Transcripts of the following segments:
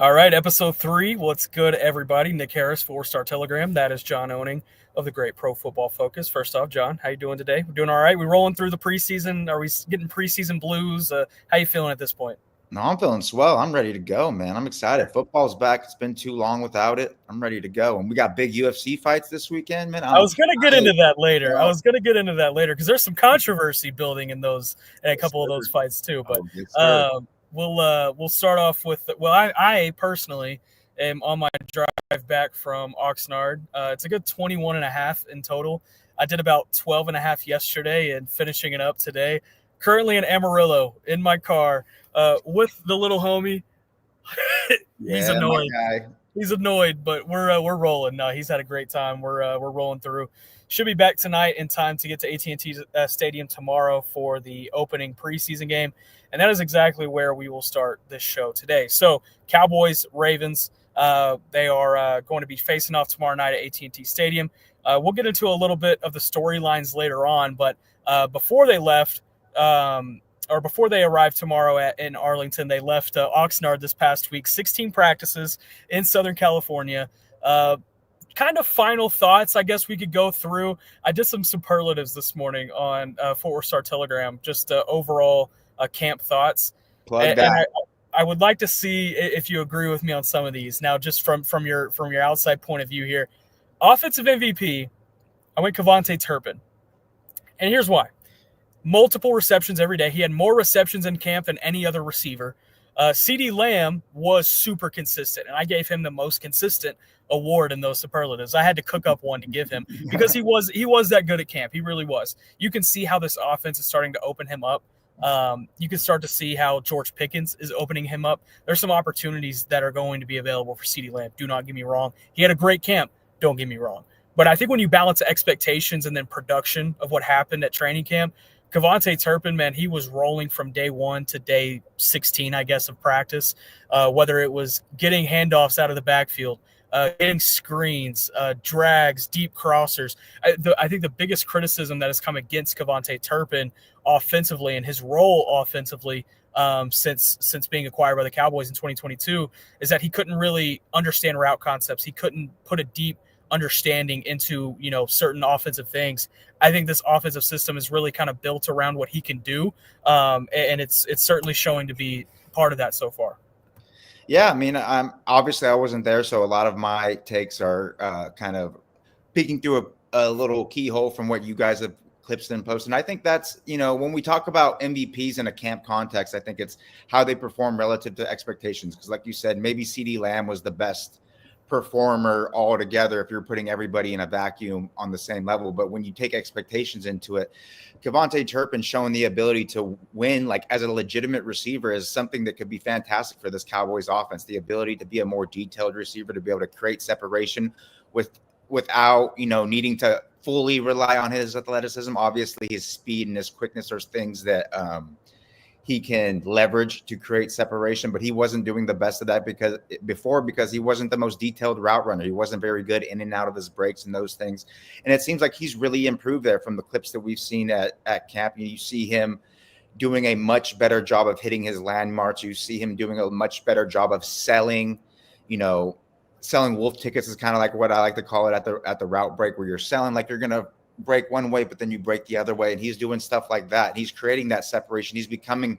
All right, episode 3. What's good, everybody? Nick Harris, 4-Star Telegram. That is John Owning of the Great Pro Football Focus. First off, John, how you doing today? We're doing all right. We rolling through the preseason. Are we getting preseason blues? How you feeling at this point? No, I'm feeling swell. I'm ready to go, man. I'm excited. Football's back. It's been too long without it. I'm ready to go. And we got big UFC fights this weekend, man. I was going to get into that later. Wow. Because there's some controversy building in a couple of those fights too. But we'll start off with. Well, I personally am on my drive back from Oxnard. It's a good 21 and a half in total. I did about 12 and a half yesterday and finishing it up today. Currently in Amarillo in my car with the little homie. He's annoyed. He's annoyed, but we're rolling. No, he's had a great time. We're rolling through. Should be back tonight in time to get to AT&T Stadium tomorrow for the opening preseason game, and that is exactly where we will start this show today. So, Cowboys, Ravens, they are going to be facing off tomorrow night at AT&T Stadium. We'll get into a little bit of the storylines later on, but before they left. Or before they arrived tomorrow in Arlington, they left Oxnard this past week. 16 practices in Southern California. Kind of final thoughts, I guess we could go through. I did some superlatives this morning on 4-Star Telegram, just overall camp thoughts. And I would like to see if you agree with me on some of these. Now, just from your outside point of view here, offensive MVP, I went Kavontae Turpin, and here's why. Multiple receptions every day. He had more receptions in camp than any other receiver. CeeDee Lamb was super consistent, and I gave him the most consistent award in those superlatives. I had to cook up one to give him because he was that good at camp. He really was. You can see how this offense is starting to open him up. You can start to see how George Pickens is opening him up. There's some opportunities that are going to be available for CeeDee Lamb. Do not get me wrong. He had a great camp. Don't get me wrong. But I think when you balance expectations and then production of what happened at training camp, Kavontae Turpin, man, he was rolling from day 1 to day 16, I guess, of practice, whether it was getting handoffs out of the backfield, getting screens, drags, deep crossers. I think the biggest criticism that has come against Kavontae Turpin offensively and his role offensively since being acquired by the Cowboys in 2022 is that he couldn't really understand route concepts. He couldn't put a deep understanding into certain offensive things. I think this offensive system is really kind of built around what he can do, and it's certainly showing to be part of that so far. Yeah, I mean, I wasn't there, so a lot of my takes are kind of peeking through a little keyhole from what you guys have clipped and posted. And I think that's, when we talk about MVPs in a camp context, I think it's how they perform relative to expectations. Because like you said, maybe CeeDee Lamb was the best performer altogether if you're putting everybody in a vacuum on the same level. But when you take expectations into it, Kavontae Turpin showing the ability to win like as a legitimate receiver is something that could be fantastic for this Cowboys offense. The ability to be a more detailed receiver, to be able to create separation without needing to fully rely on his athleticism. Obviously his speed and his quickness are things that he can leverage to create separation, but he wasn't doing the best of that because he wasn't the most detailed route runner. He wasn't very good in and out of his breaks and those things. And it seems like he's really improved there from the clips that we've seen at camp. You see him doing a much better job of hitting his landmarks. You see him doing a much better job of selling wolf tickets is kind of like what I like to call it at the route break, where you're selling like you're going to break one way, but then you break the other way. And he's doing stuff like that. He's creating that separation. He's becoming,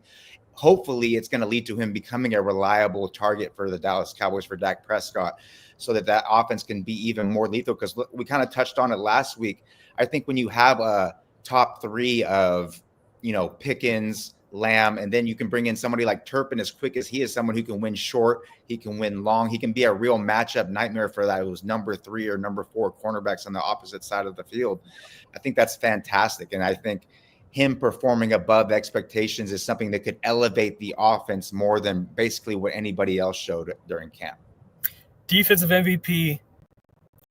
hopefully it's going to lead to him becoming a reliable target for the Dallas Cowboys, for Dak Prescott, so that offense can be even more lethal. Because we kind of touched on it last week. I think when you have a top 3 of, Pickens, Lamb, and then you can bring in somebody like Turpin, as quick as he is, someone who can win short, he can win long, he can be a real matchup nightmare for those number 3 or number 4 cornerbacks on the opposite side of the field. I think that's fantastic, and I think him performing above expectations is something that could elevate the offense more than basically what anybody else showed during camp. Defensive MVP,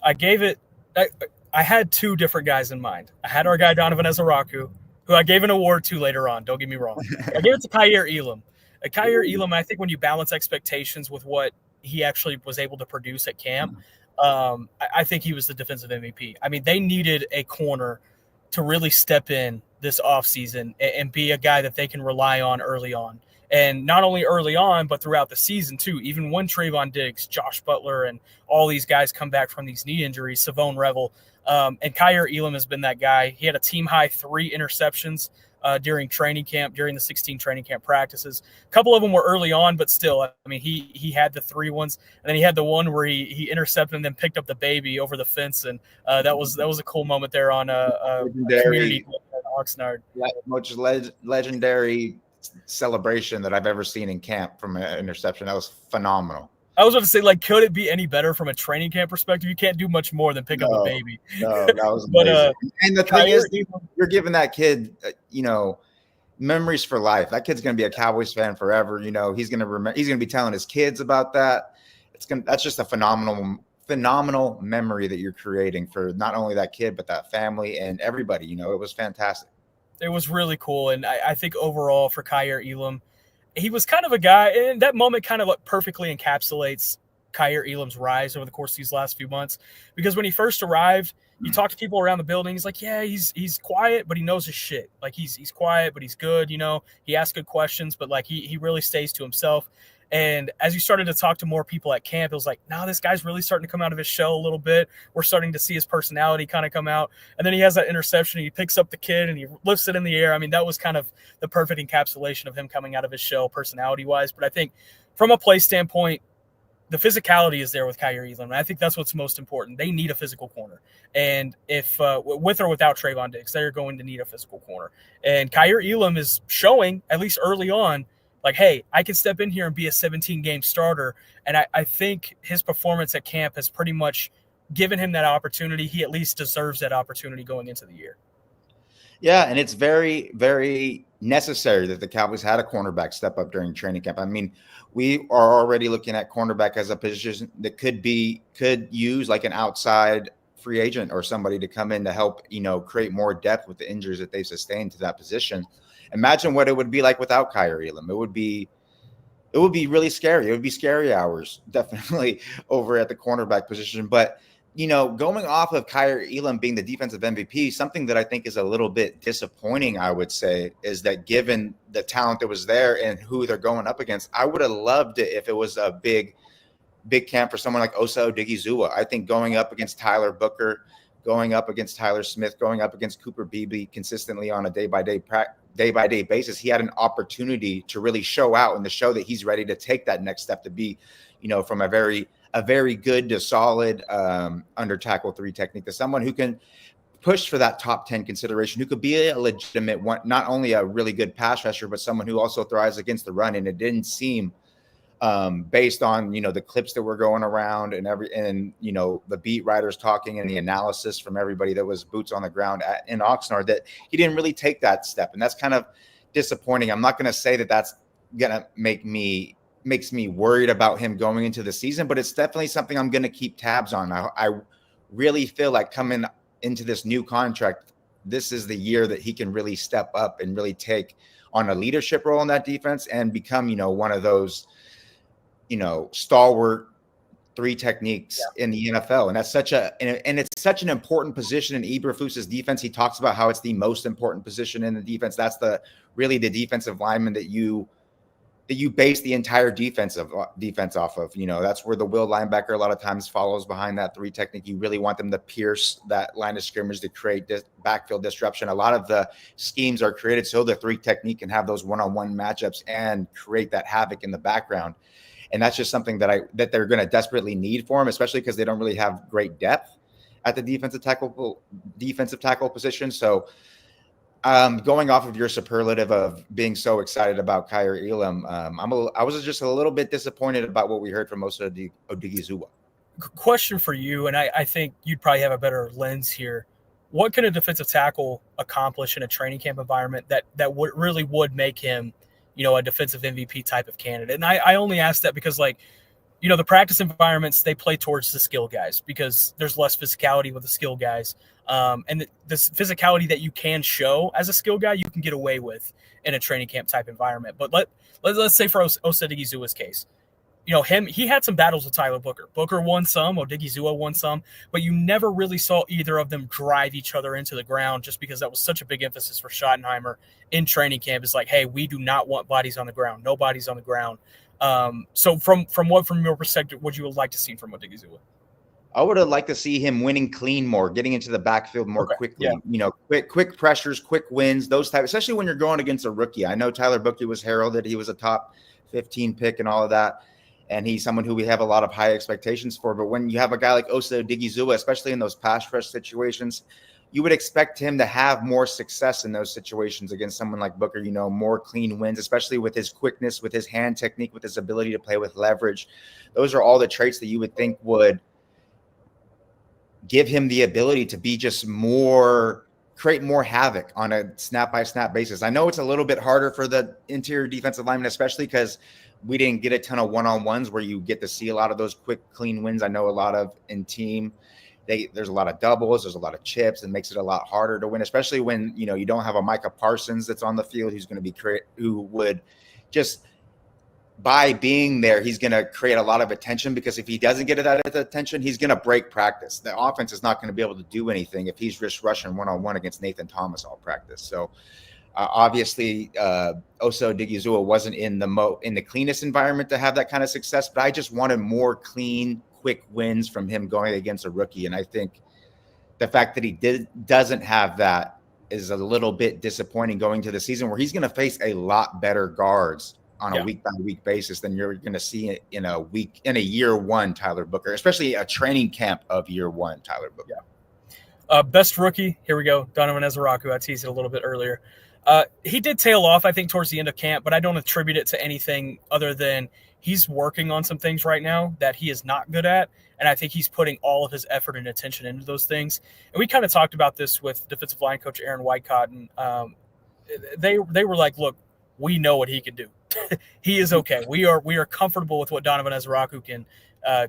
I had 2 different guys in mind. I had our guy Donovan Ezaraku, who I gave an award to later on. Don't get me wrong. I gave it to Kyree Elim. Kyree Elim, I think when you balance expectations with what he actually was able to produce at camp, I think he was the defensive MVP. I mean, they needed a corner to really step in this offseason and be a guy that they can rely on early on. And not only early on, but throughout the season too. Even when Trayvon Diggs, Josh Butler, and all these guys come back from these knee injuries, Savone Revel, and Kyree Elim has been that guy. He had a team-high 3 interceptions during training camp, during the 16 training camp practices. A couple of them were early on, but still, I mean, he had the 3 ones, and then he had the one where he intercepted and then picked up the baby over the fence, and that was a cool moment there on a community at Oxnard. Most legendary celebration that I've ever seen in camp from an interception. That was phenomenal. I was about to say, like, could it be any better from a training camp perspective? You can't do much more than pick up a baby. No, that was amazing. And the thing is, you're giving that kid, memories for life. That kid's going to be a Cowboys fan forever. He's going to remember. He's going to be telling his kids about that. That's just a phenomenal memory that you're creating for not only that kid but that family and everybody. It was fantastic. It was really cool, and I think overall for Kyree Elim, he was kind of a guy, and that moment kind of perfectly encapsulates Kyree Elim's rise over the course of these last few months. Because when he first arrived, you talk to people around the building, he's like, yeah, he's quiet, but he knows his shit. Like, he's quiet, but he's good, He asks good questions, but, like, he really stays to himself. And as you started to talk to more people at camp, it was like, no, this guy's really starting to come out of his shell a little bit. We're starting to see his personality kind of come out. And then he has that interception. He picks up the kid and he lifts it in the air. I mean, that was kind of the perfect encapsulation of him coming out of his shell personality-wise. But I think from a play standpoint, the physicality is there with Kyree Elim. And I think that's what's most important. They need a physical corner. And if with or without Trayvon Diggs, they're going to need a physical corner. And Kyree Elim is showing, at least early on, like, hey, I can step in here and be a 17-game starter. And I think his performance at camp has pretty much given him that opportunity. He at least deserves that opportunity going into the year. Yeah, and it's very, very necessary that the Cowboys had a cornerback step up during training camp. I mean, we are already looking at cornerback as a position that could use like an outside free agent or somebody to come in to help, create more depth with the injuries that they've sustained to that position. Imagine what it would be like without Kyree Elim. It would be really scary. It would be scary hours, definitely, over at the cornerback position. But, going off of Kyree Elim being the defensive MVP, something that I think is a little bit disappointing, I would say, is that given the talent that was there and who they're going up against, I would have loved it if it was a big camp for someone like Osa Odigizua. I think going up against Tyler Booker, going up against Tyler Smith, going up against Cooper Beebe consistently on a day-by-day basis, he had an opportunity to really show out and to show that he's ready to take that next step to be, from a very good to solid under tackle 3 technique to someone who can push for that top 10 consideration, who could be a legitimate one, not only a really good pass rusher, but someone who also thrives against the run. And it didn't seem based on, the clips that were going around and the beat writers talking and the analysis from everybody that was boots on the ground in Oxnard, that he didn't really take that step. And that's kind of disappointing. I'm not going to say that that's going to makes me worried about him going into the season, but it's definitely something I'm going to keep tabs on. I really feel like coming into this new contract, this is the year that he can really step up and really take on a leadership role in that defense and become, one of those, stalwart 3 techniques in the NFL. And that's it's such an important position in Eberflus's defense. He talks about how it's the most important position in the defense. That's really the defensive lineman that you base the entire defense off of. That's where the will linebacker a lot of times follows behind that 3 technique. You really want them to pierce that line of scrimmage to create backfield disruption. A lot of the schemes are created so the 3 technique can have those one-on-one matchups and create that havoc in the background. And that's just something that they're going to desperately need for him, especially because they don't really have great depth at the defensive tackle position. So going off of your superlative of being so excited about Kyree Elim, I was just a little bit disappointed about what we heard from Osa Odigizua. Question for you, and I think you'd probably have a better lens here. What can a defensive tackle accomplish in a training camp environment that really would make him, a defensive MVP type of candidate? And I only ask that because, the practice environments, they play towards the skill guys because there's less physicality with the skill guys. And this physicality that you can show as a skill guy, you can get away with in a training camp type environment. But let's say for Osa Odighizua's case, he had some battles with Tyler Booker. Booker won some, Odigizua won some, but you never really saw either of them drive each other into the ground just because that was such a big emphasis for Schottenheimer in training camp. It's like, hey, we do not want bodies on the ground. No bodies on the ground. So from your perspective, what you would like to see from Odigizua? I would have liked to see him winning clean more, getting into the backfield more quickly. Yeah. Quick pressures, quick wins, those types, especially when you're going against a rookie. I know Tyler Booker was heralded. He was a top 15 pick and all of that. And he's someone who we have a lot of high expectations for. But when you have a guy like Osa Odigizua, especially in those pass rush situations, you would expect him to have more success in those situations against someone like Booker, more clean wins, especially with his quickness, with his hand technique, with his ability to play with leverage. Those are all the traits that you would think would give him the ability to be just create more havoc on a snap-by-snap basis. I know it's a little bit harder for the interior defensive lineman, especially because we didn't get a ton of one-on-ones where you get to see a lot of those quick, clean wins. I know a lot of in team, there's a lot of doubles, there's a lot of chips, and makes it a lot harder to win, especially when, you don't have a Micah Parsons that's on the field who would just – by being there, he's going to create a lot of attention, because if he doesn't get that attention, he's going to break practice. The offense is not going to be able to do anything if he's just rushing one-on-one against Nathan Thomas all practice. So obviously Osa Odigizua wasn't in the cleanest environment to have that kind of success, but I just wanted more clean, quick wins from him going against a rookie. And I think the fact that he doesn't have that is a little bit disappointing going to the season, where he's going to face a lot better guards on a week-by-week basis than you're going to see in a year one Tyler Booker, especially a training camp of year one Tyler Booker. Yeah. Best rookie, here we go, Donovan Ezaraku. I teased it a little bit earlier. He did tail off, I think, towards the end of camp, but I don't attribute it to anything other than he's working on some things right now that he is not good at, and I think he's putting all of his effort and attention into those things. And we kind of talked about this with defensive line coach Aaron Whitecott, and they were like, look, we know what he can do. He is okay. We are comfortable with what Donovan Ezaraku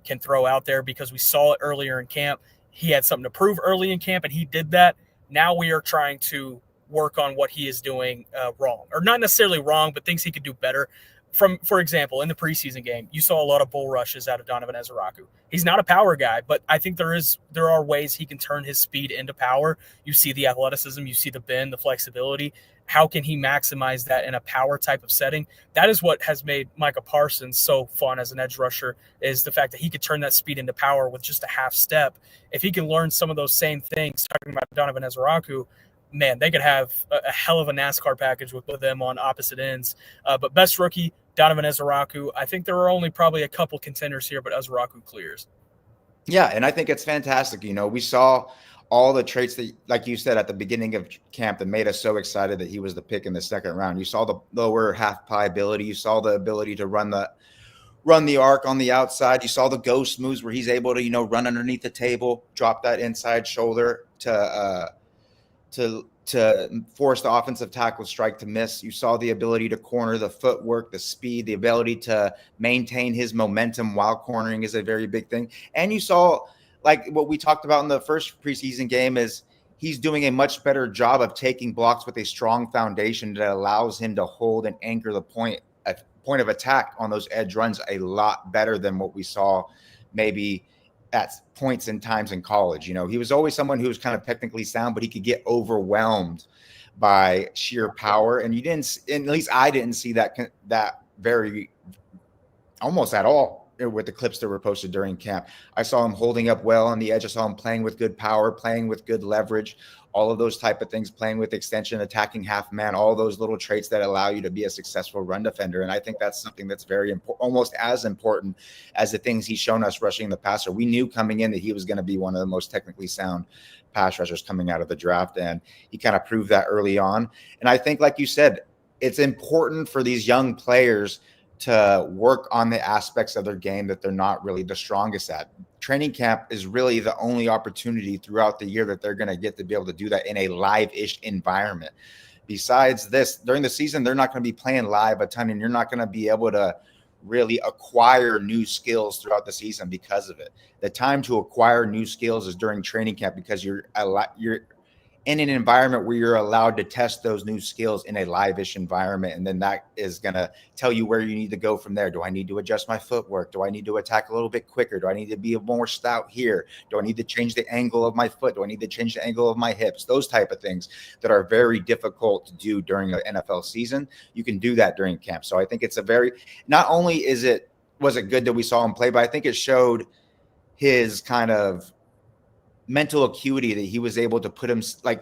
can throw out there, because we saw it earlier in camp. He had something to prove early in camp, and he did that. Now we are trying to work on what he is doing wrong, or not necessarily wrong, but things he could do better. For example, in the preseason game, you saw a lot of bull rushes out of Donovan Ezaraku. He's not a power guy, but I think there are ways he can turn his speed into power. You see the athleticism, you see the bend, the flexibility. How can he maximize that in a power type of setting? That is what has made Micah Parsons so fun as an edge rusher, is the fact that he could turn that speed into power with just a half step. If he can learn some of those same things, talking about Donovan Ezaraku, man, they could have a hell of a NASCAR package with them on opposite ends. But best rookie, Donovan Ezaraku. I think there are only probably a couple contenders here, but Ezaraku clears. Yeah, and I think it's fantastic. We saw all the traits that, like you said, at the beginning of camp that made us so excited that he was the pick in the second round. You saw the lower half pie ability. You saw the ability to run the arc on the outside. You saw the ghost moves where he's able to, run underneath the table, drop that inside shoulder to force the offensive tackle strike to miss. You saw the ability to corner, the footwork, the speed, the ability to maintain his momentum while cornering is a very big thing. And you saw, like what we talked about in the first preseason game, is he's doing a much better job of taking blocks with a strong foundation that allows him to hold and anchor the point of attack on those edge runs a lot better than what we saw maybe at points and times in college. He was always someone who was kind of technically sound, but he could get overwhelmed by sheer power. And at least I didn't see that very almost at all with the clips that were posted during camp. I saw him holding up well on the edge. I saw him playing with good power, playing with good leverage, all of those type of things, playing with extension, attacking half man, all those little traits that allow you to be a successful run defender. And I think that's something that's very important, almost as important as the things he's shown us rushing the passer. We knew coming in that he was going to be one of the most technically sound pass rushers coming out of the draft, and he kind of proved that early on. And I think, like you said, it's important for these young players to work on the aspects of their game that they're not really the strongest at. Training camp is really the only opportunity throughout the year that they're going to get to be able to do that in a live-ish environment. Besides this, during the season, they're not going to be playing live a ton, and you're not going to be able to really acquire new skills throughout the season because of it. The time to acquire new skills is during training camp, because in an environment where you're allowed to test those new skills in a live-ish environment. And then that is going to tell you where you need to go from there. Do I need to adjust my footwork? Do I need to attack a little bit quicker? Do I need to be more stout here? Do I need to change the angle of my foot? Do I need to change the angle of my hips? Those type of things that are very difficult to do during an NFL season. You can do that during camp. So I think it's not only was it good that we saw him play, but I think it showed his kind of mental acuity that he was able to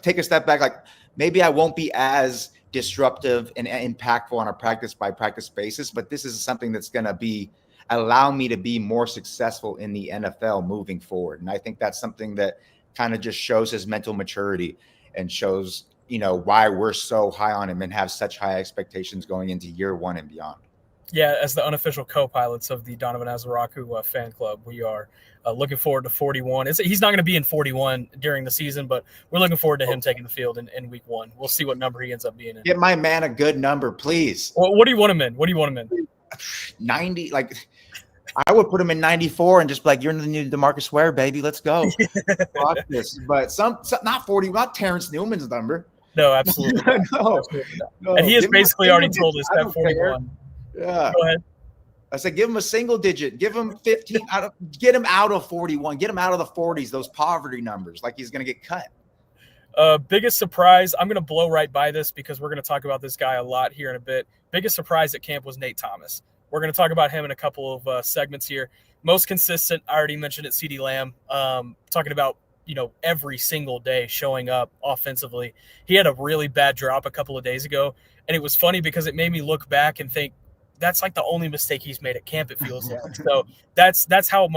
take a step back. Like, maybe I won't be as disruptive and impactful on a practice by practice basis, but this is something that's going to allow me to be more successful in the NFL moving forward. And I think that's something that kind of just shows his mental maturity and shows, why we're so high on him and have such high expectations going into year one and beyond. Yeah, as the unofficial co-pilots of the Donovan Ezaraku fan club, we are looking forward to 41. He's not going to be in 41 during the season, but we're looking forward to him taking the field in week one. We'll see what number he ends up being in. Get my man a good number, please. Well, what do you want him in? 90. Like, I would put him in 94 and just be like, you're the new DeMarcus Ware, baby. Let's go. Watch this. But some not 40, not Terrence Newman's number. No, absolutely. No. And he has basically already told us that 41. Yeah. Go ahead. I said, give him a single digit. Give him 15 get him out of 41. Get him out of the 40s, those poverty numbers, like he's going to get cut. Biggest surprise, I'm going to blow right by this because we're going to talk about this guy a lot here in a bit. Biggest surprise at camp was Nate Thomas. We're going to talk about him in a couple of segments here. Most consistent, I already mentioned it, CeeDee Lamb, talking about, every single day showing up offensively. He had a really bad drop a couple of days ago, and it was funny because it made me look back and think, that's like the only mistake he's made at camp, it feels like. So that's how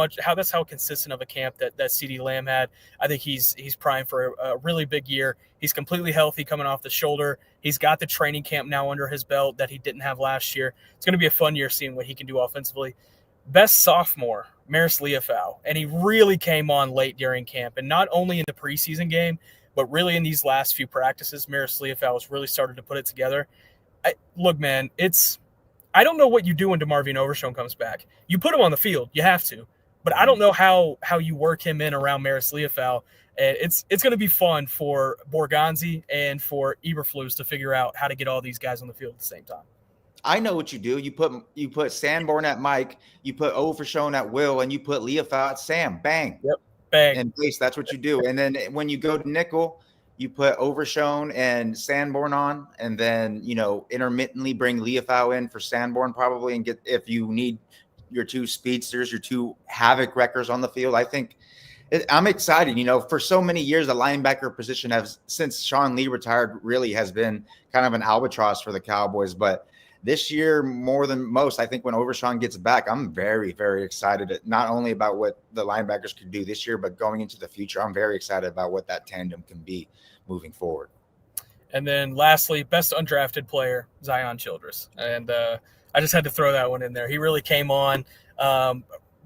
consistent of a camp that CeeDee Lamb had. I think he's primed for a really big year. He's completely healthy coming off the shoulder. He's got the training camp now under his belt that he didn't have last year. It's going to be a fun year seeing what he can do offensively. Best sophomore, Maris Leofau, and he really came on late during camp, and not only in the preseason game, but really in these last few practices, Maris Leofau has really started to put it together. Look, man, I don't know what you do when DeMarvion Overshown comes back. You put him on the field. You have to. But I don't know how you work him in around Maris Leofau. And it's going to be fun for Borgonzi and for Eberflus to figure out how to get all these guys on the field at the same time. I know what you do. You put Sanborn at Mike, you put Overshown at Will, and you put Leofau at Sam. Bang. Yep. Bang. And base, that's what you do. And then when you go to nickel, you put Overshown and Sanborn on, and then, intermittently bring Leofau in for Sanborn probably, and if you need your two speedsters, your two havoc wreckers on the field. I think I'm excited. For so many years, the linebacker position since Sean Lee retired, really has been kind of an albatross for the Cowboys. But this year, more than most, I think when Overshown gets back, I'm very, very excited, not only about what the linebackers could do this year, but going into the future. I'm very excited about what that tandem can be moving forward. And then lastly, best undrafted player, Zion Childress. And I just had to throw that one in there. He really came on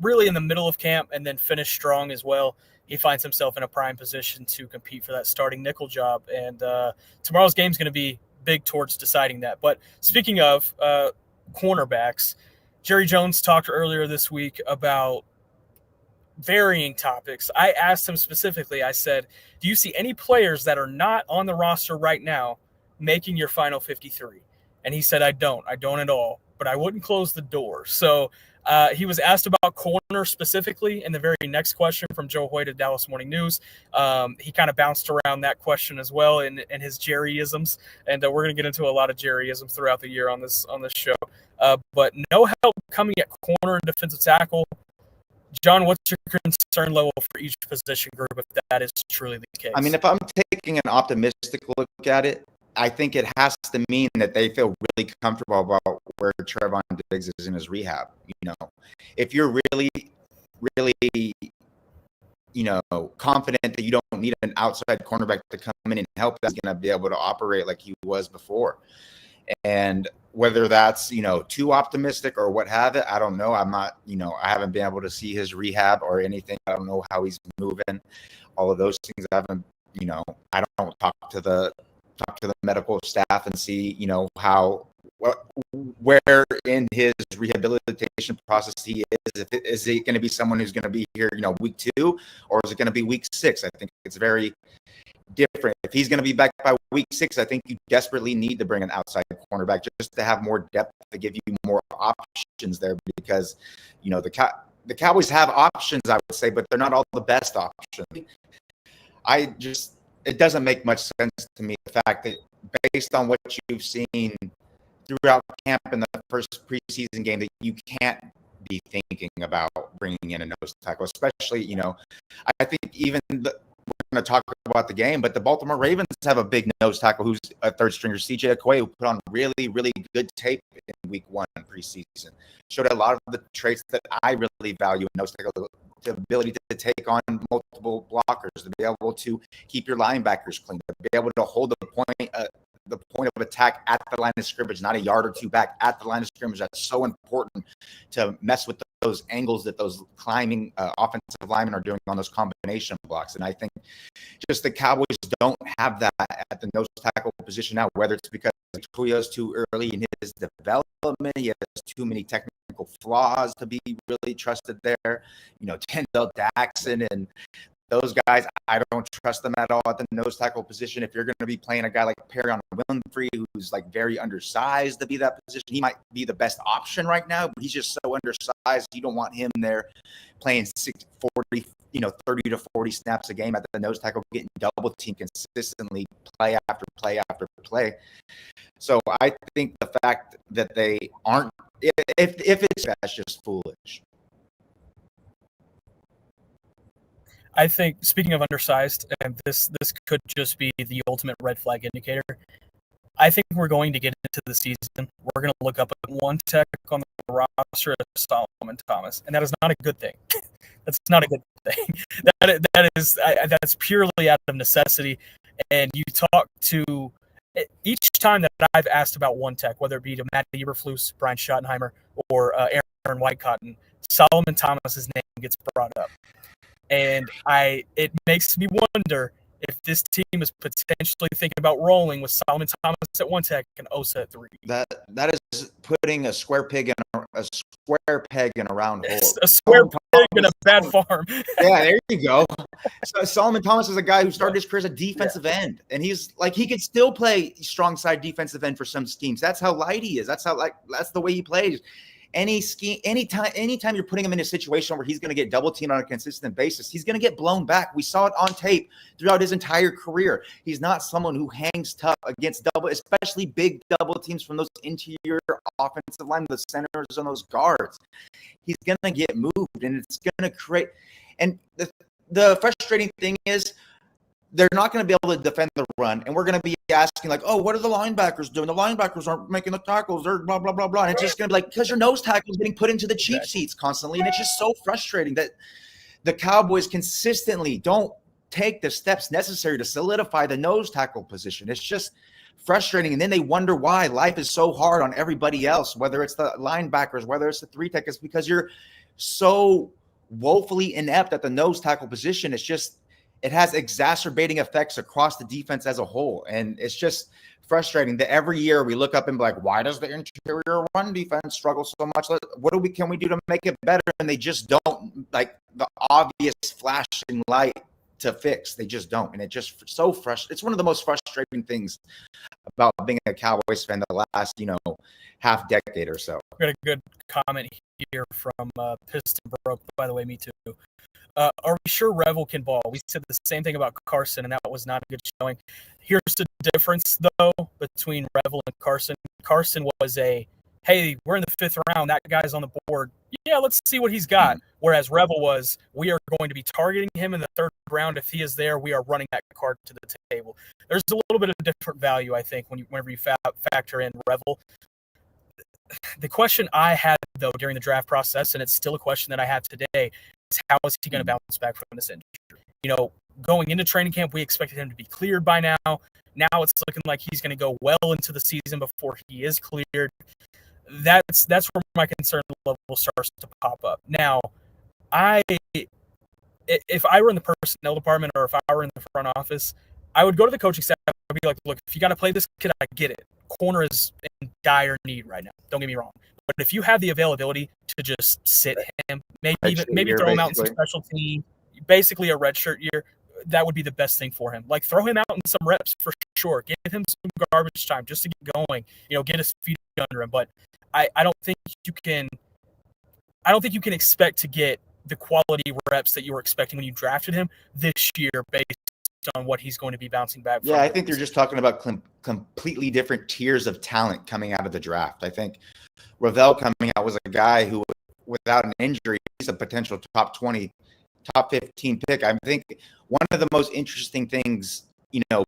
really in the middle of camp and then finished strong as well. He finds himself in a prime position to compete for that starting nickel job. And tomorrow's game is going to be big towards deciding that. But speaking of cornerbacks, Jerry Jones talked earlier this week about varying topics. I asked him specifically, I said, do you see any players that are not on the roster right now making your final 53? And he said, I don't at all, but I wouldn't close the door. So he was asked about corner specifically in the very next question from Joe Hoyt at Dallas Morning News. He kind of bounced around that question as well in his Jerryisms, and we're going to get into a lot of Jerryisms throughout the year on this show. But no help coming at corner and defensive tackle. John, what's your concern level for each position group if that is truly the case? I mean, if I'm taking an optimistic look at it, I think it has to mean that they feel really comfortable about where Trevon Diggs is in his rehab. If you're really, really, confident that you don't need an outside cornerback to come in and help, that's going to be able to operate like he was before. And whether that's, too optimistic or what have it, I don't know. I'm not, I haven't been able to see his rehab or anything. I don't know how he's moving. All of those things I haven't, I don't talk to the medical staff and see, where in his rehabilitation process he is. Is he going to be someone who's going to be here, week 2, or is it going to be week 6? I think it's very different. If he's going to be back by week 6, I think you desperately need to bring an outside cornerback just to have more depth, to give you more options there, because, you know, the Cowboys have options, I would say, but they're not all the best options. It doesn't make much sense to me, the fact that based on what you've seen throughout camp in the first preseason game, that you can't be thinking about bringing in a nose tackle, especially, you know, I think even we're going to talk about the game, but the Baltimore Ravens have a big nose tackle who's a third stringer, CJ Okoye, who put on really, really good tape in week 1 preseason. Showed a lot of the traits that I really value in nose tackle, the ability to take on multiple blockers, to be able to keep your linebackers clean, to be able to hold the point of attack at the line of scrimmage, not a yard or two back at the line of scrimmage. That's so important to mess with those angles that those climbing offensive linemen are doing on those combination blocks. And I think just the Cowboys don't have that at the nose tackle position now, whether it's because Tuia's too early in his development, he has too many technical flaws to be really trusted there. You know, Denzel Jackson and those guys, I don't trust them at all at the nose tackle position. If you're going to be playing a guy like Perrion Winfrey, who's like very undersized to be that position, he might be the best option right now, but he's just so undersized. You don't want him there playing 40, 30 to 40 snaps a game at the nose tackle, getting double teamed consistently, play after play after play. So I think the fact that they aren't, if it's, that's just foolish. I think, speaking of undersized, and this could just be the ultimate red flag indicator, I think we're going to get into the season. We're going to look up at one tech on the roster as Solomon Thomas, and that is not a good thing. That's not a good thing. That's purely out of necessity. And you talk to each time that I've asked about one tech, whether it be to Matt Eberflus, Brian Schottenheimer, or Aaron Whitecotton, Solomon Thomas's name gets brought up. And it makes me wonder if this team is potentially thinking about rolling with Solomon Thomas at one tech and Osa at 3. That is putting a square peg in a round hole. A square peg in a bad farm. Yeah, there you go. So Solomon Thomas is a guy who started his career as a defensive end, and he's like, he could still play strong side defensive end for some schemes. That's how light he is. That's the way he plays. Any scheme, anytime you're putting him in a situation where he's going to get double teamed on a consistent basis, he's going to get blown back. We saw it on tape throughout his entire career. He's not someone who hangs tough against especially big double teams from those interior offensive line, the centers and those guards. He's going to get moved, and it's going to create. And the frustrating thing is, they're not going to be able to defend the run, and we're going to be asking, like, oh, what are the linebackers doing? The linebackers aren't making the tackles. They're blah, blah, blah, blah. And it's just going to be like, because your nose tackle is getting put into the cheap seats constantly, and it's just so frustrating that the Cowboys consistently don't take the steps necessary to solidify the nose tackle position. It's just frustrating, and then they wonder why life is so hard on everybody else, whether it's the linebackers, whether it's the 3-tech. It's because you're so woefully inept at the nose tackle position. It's just – it has exacerbating effects across the defense as a whole. And it's just frustrating that every year we look up and be like, why does the interior run defense struggle so much? What can we do to make it better? And they just don't, like, the obvious flashing light to fix. They just don't. And it just so frustrating. It's one of the most frustrating things about being a Cowboys fan the last, half decade or so. Got a good comment here from Piston Broke. By the way, me too. Are we sure Revel can ball? We said the same thing about Carson, and that was not a good showing. Here's the difference, though, between Revel and Carson. Carson was hey, we're in the 5th round. That guy's on the board. Yeah, let's see what he's got. Whereas Revel was, we are going to be targeting him in the 3rd round. If he is there, we are running that card to the table. There's a little bit of different value, I think, whenever you factor in Revel. The question I had, though, during the draft process, and it's still a question that I have today, is how is he going to bounce back from this injury? Going into training camp, we expected him to be cleared by now. Now it's looking like he's going to go well into the season before he is cleared. That's where my concern level starts to pop up. Now, if I were in the personnel department or if I were in the front office, I would go to the coaching staff and be like, look, if you got to play this kid, I get it. Corner is in dire need right now. Don't get me wrong. But if you have the availability to just sit him, maybe throw him out in some special team, basically a redshirt year, that would be the best thing for him. Like, throw him out in some reps for sure. Give him some garbage time just to get going. Get his feet under him. But I don't think you can expect to get the quality reps that you were expecting when you drafted him this year based on what he's going to be bouncing back from. Yeah, I think they're just talking about completely different tiers of talent coming out of the draft. I think Revel coming out was a guy who, without an injury, he's a potential top 20, top 15 pick. I think one of the most interesting things,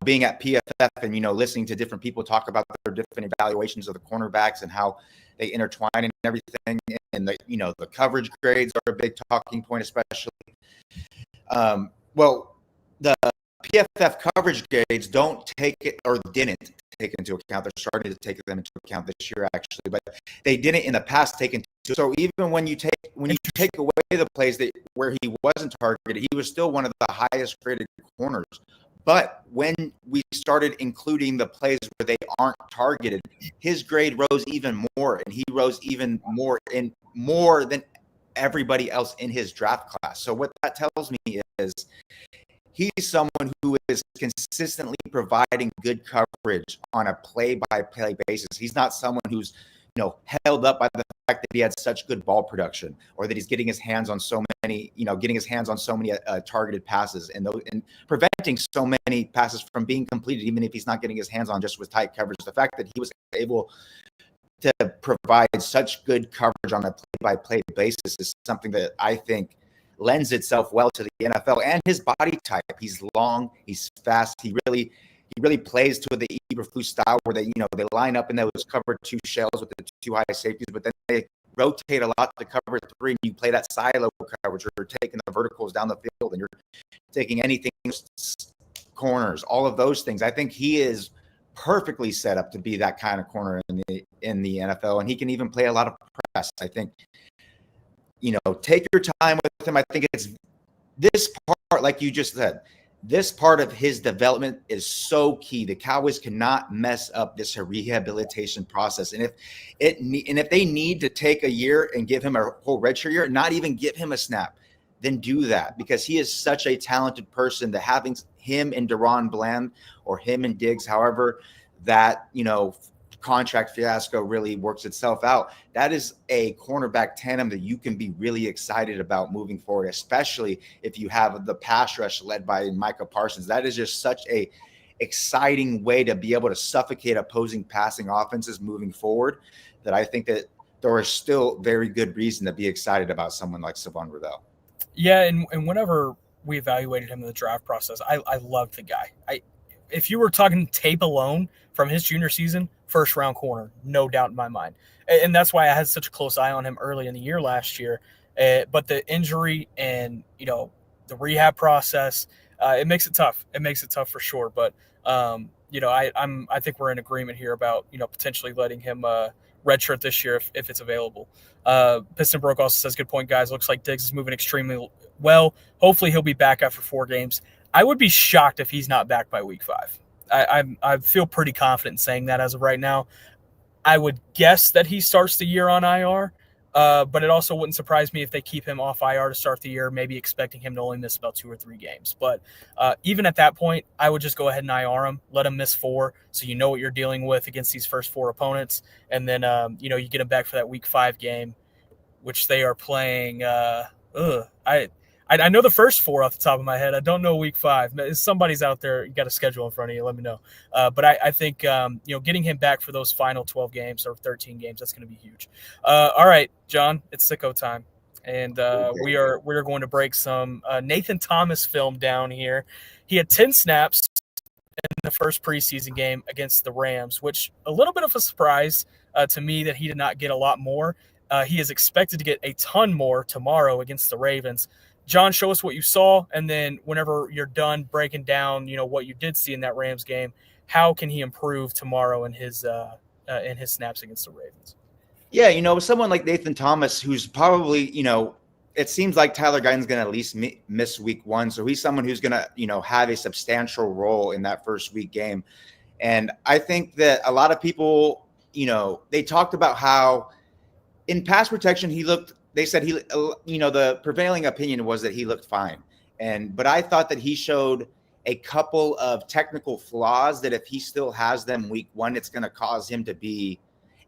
being at PFF and, listening to different people talk about their different evaluations of the cornerbacks and how they intertwine and everything. And the coverage grades are a big talking point, especially. The PFF coverage grades don't take it, or didn't take into account. They're starting to take them into account this year, actually, but they didn't in the past take into. So even when you take away the plays where he wasn't targeted, he was still one of the highest graded corners. But when we started including the plays where they aren't targeted, his grade rose even more, and he rose even more than everybody else in his draft class. So what that tells me is he's someone who is consistently providing good coverage on a play-by-play basis. He's not someone who's, held up by the fact that he had such good ball production, or that he's getting his hands on so many, targeted passes and preventing so many passes from being completed, even if he's not getting his hands on just with tight coverage. The fact that he was able to provide such good coverage on a play-by-play basis is something that I think lends itself well to the NFL and his body type. He's long, he's fast. He really plays to the Eberflus style where they line up in those cover two shells with the two high safeties, but then they rotate a lot to cover three, and you play that silo coverage where you're taking the verticals down the field and you're taking anything, corners, all of those things. I think he is perfectly set up to be that kind of corner in the NFL, and he can even play a lot of press. I think, take your time with him. I think it's this part, like you just said, this part of his development is so key. The Cowboys cannot mess up this rehabilitation process. And if they need to take a year and give him a whole redshirt year, not even give him a snap, then do that, because he is such a talented person that having him and Deron Bland or him and Diggs, however that, contract fiasco really works itself out, that is a cornerback tandem that you can be really excited about moving forward, especially if you have the pass rush led by Micah Parsons. That is just such a exciting way to be able to suffocate opposing passing offenses moving forward, that I think that there is still very good reason to be excited about someone like Savon Revel. Yeah, and whenever we evaluated him in the draft process, I loved the guy. If you were talking tape alone from his junior season, first round corner, no doubt in my mind. And that's why I had such a close eye on him early in the year last year. But the injury and, the rehab process, it makes it tough. It makes it tough for sure. But, I think we're in agreement here about, potentially letting him redshirt this year if it's available. Piston Broke also says, good point, guys. Looks like Diggs is moving extremely well. Hopefully he'll be back after 4 games. I would be shocked if he's not back by week 5. I feel pretty confident in saying that as of right now. I would guess that he starts the year on IR, but it also wouldn't surprise me if they keep him off IR to start the year, maybe expecting him to only miss about 2 or 3 games. But even at that point, I would just go ahead and IR him, let him miss 4, so you know what you're dealing with against these first 4 opponents, and then you get him back for that week 5 game, which they are playing. I know the first 4 off the top of my head. I don't know week 5. Somebody's out there, you got a schedule in front of you, let me know. But I think, getting him back for those final 12 games or 13 games, that's going to be huge. All right, John, it's sicko time. And we're going to break some Nathan Thomas film down here. He had 10 snaps in the first preseason game against the Rams, which a little bit of a surprise to me that he did not get a lot more. He is expected to get a ton more tomorrow against the Ravens. John, show us what you saw, and then whenever you're done breaking down, what you did see in that Rams game, how can he improve tomorrow in his snaps against the Ravens? Yeah, someone like Nathan Thomas, who's probably, it seems like Tyler Guyton's going to at least miss week 1, so he's someone who's going to, have a substantial role in that first week game. And I think that a lot of people, they talked about how in pass protection they said the prevailing opinion was that he looked fine. But I thought that he showed a couple of technical flaws that if he still has them week one, it's going to cause him to be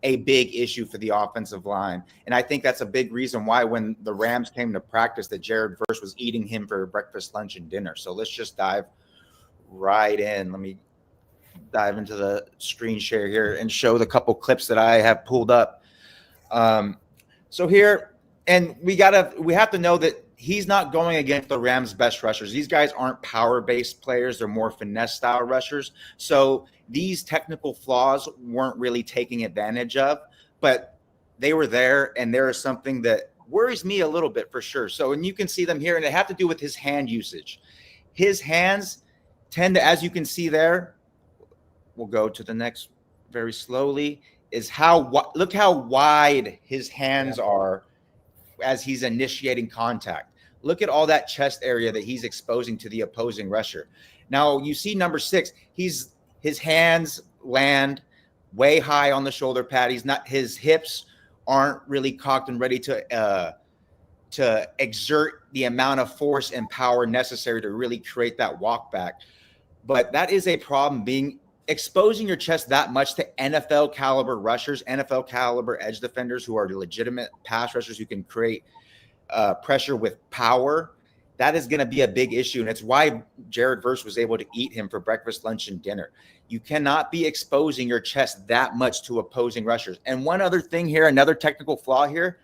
a big issue for the offensive line. And I think that's a big reason why when the Rams came to practice that Jared Verse was eating him for breakfast, lunch, and dinner. So let's just dive right in. Let me dive into the screen share here and show the couple clips that I have pulled up. So here, and we have to know that he's not going against the Rams' best rushers. These guys aren't power-based players. They're more finesse-style rushers. So these technical flaws weren't really taking advantage of, but they were there, and there is something that worries me a little bit for sure. So, and you can see them here, and they have to do with his hand usage. His hands tend to, as you can see there, we'll go to the next very slowly, is look how wide his hands are as he's initiating contact. Look at all that chest area that he's exposing to the opposing rusher. Now you see number 6, his hands land way high on the shoulder pad. His hips aren't really cocked and ready to exert the amount of force and power necessary to really create that walk back. But that is a problem, exposing your chest that much to NFL caliber rushers, NFL caliber edge defenders who are legitimate pass rushers who can create pressure with power. That is going to be a big issue. And it's why Jared Verse was able to eat him for breakfast, lunch, and dinner. You cannot be exposing your chest that much to opposing rushers. And one other thing here, another technical flaw here,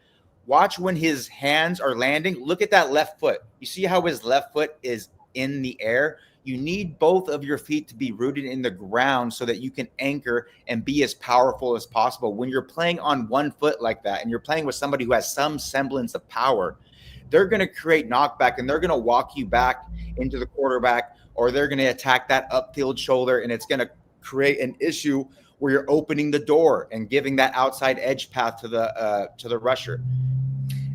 watch when his hands are landing. Look at that left foot. You see how his left foot is in the air? You need both of your feet to be rooted in the ground so that you can anchor and be as powerful as possible. When you're playing on one foot like that and you're playing with somebody who has some semblance of power, they're going to create knockback and they're going to walk you back into the quarterback, or they're going to attack that upfield shoulder, and it's going to create an issue where you're opening the door and giving that outside edge path to the rusher.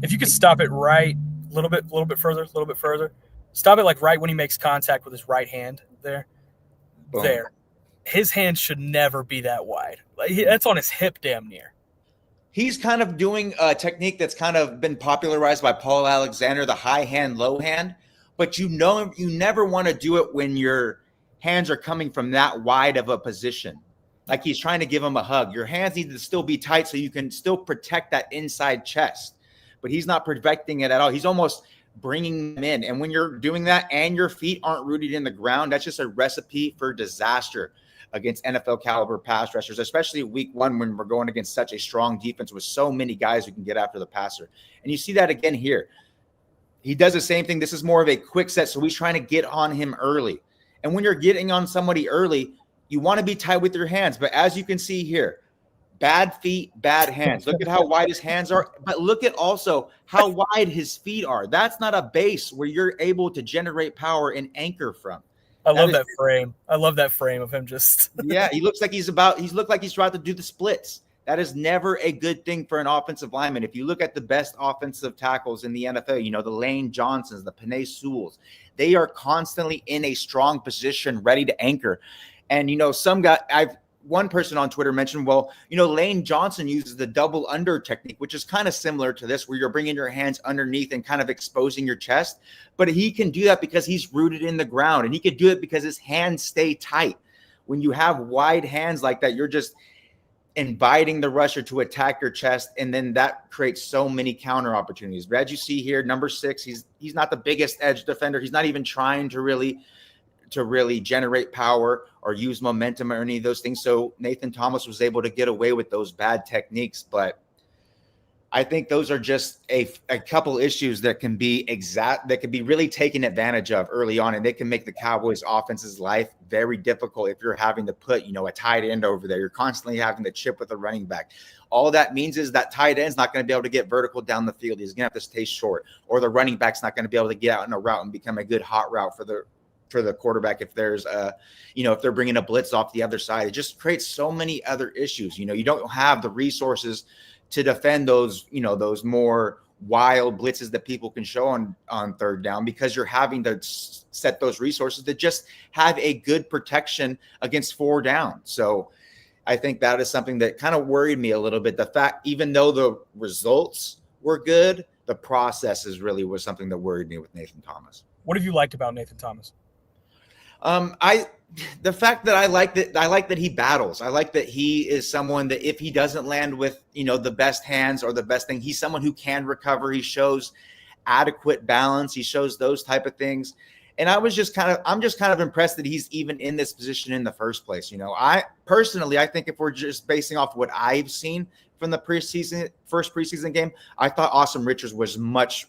If you could stop it right a little bit further. Stop it like right when he makes contact with his right hand there. Boom. There. His hand should never be that wide. That's on his hip damn near. He's kind of doing a technique that's kind of been popularized by Paul Alexander, the high hand, low hand. But you never want to do it when your hands are coming from that wide of a position. Like he's trying to give him a hug. Your hands need to still be tight so you can still protect that inside chest. But he's not protecting it at all. He's almost bringing them in. And when you're doing that and your feet aren't rooted in the ground, that's just a recipe for disaster against NFL caliber pass rushers, especially week one when we're going against such a strong defense with so many guys who can get after the passer. And you see that again here. He does the same thing. This is more of a quick set, so he's trying to get on him early. And when you're getting on somebody early, you want to be tight with your hands. But as you can see here, bad feet, bad hands. Look at how wide his hands are, but look at also how wide his feet are. That's not a base where you're able to generate power and anchor from. I love that frame. I love that frame of him just. Yeah, he looks like he's about to do the splits. That is never a good thing for an offensive lineman. If you look at the best offensive tackles in the NFL, the Lane Johnsons, the Penei Sewells, they are constantly in a strong position, ready to anchor. And, one person on Twitter mentioned, Lane Johnson uses the double under technique, which is kind of similar to this, where you're bringing your hands underneath and kind of exposing your chest. But he can do that because he's rooted in the ground, and he can do it because his hands stay tight. When you have wide hands like that, you're just inviting the rusher to attack your chest, and then that creates so many counter opportunities. But as you see here, number 6, he's not the biggest edge defender. He's not even trying to really generate power or use momentum or any of those things. So Nathan Thomas was able to get away with those bad techniques. But I think those are just a couple issues that can be really taken advantage of early on. And they can make the Cowboys offense's life very difficult if you're having to put, a tight end over there. You're constantly having to chip with a running back. All that means is that tight end's not going to be able to get vertical down the field. He's going to have to stay short, or the running back's not going to be able to get out in a route and become a good hot route for the quarterback if there's if they're bringing a blitz off the other side. It just creates so many other issues. You don't have the resources to defend those more wild blitzes that people can show on third down, because you're having to set those resources to just have a good protection against 4 down. So I think that is something that kind of worried me a little bit. The fact, even though the results were good, the process was something that worried me with Nathan Thomas. What have you liked about Nathan Thomas? The fact that I like that he battles. I like that he is someone that if he doesn't land with, the best hands or the best thing, he's someone who can recover. He shows adequate balance. He shows those type of things. And I'm just kind of impressed that he's even in this position in the first place. I think if we're just basing off what I've seen from the first preseason game, I thought Awesome Richards was much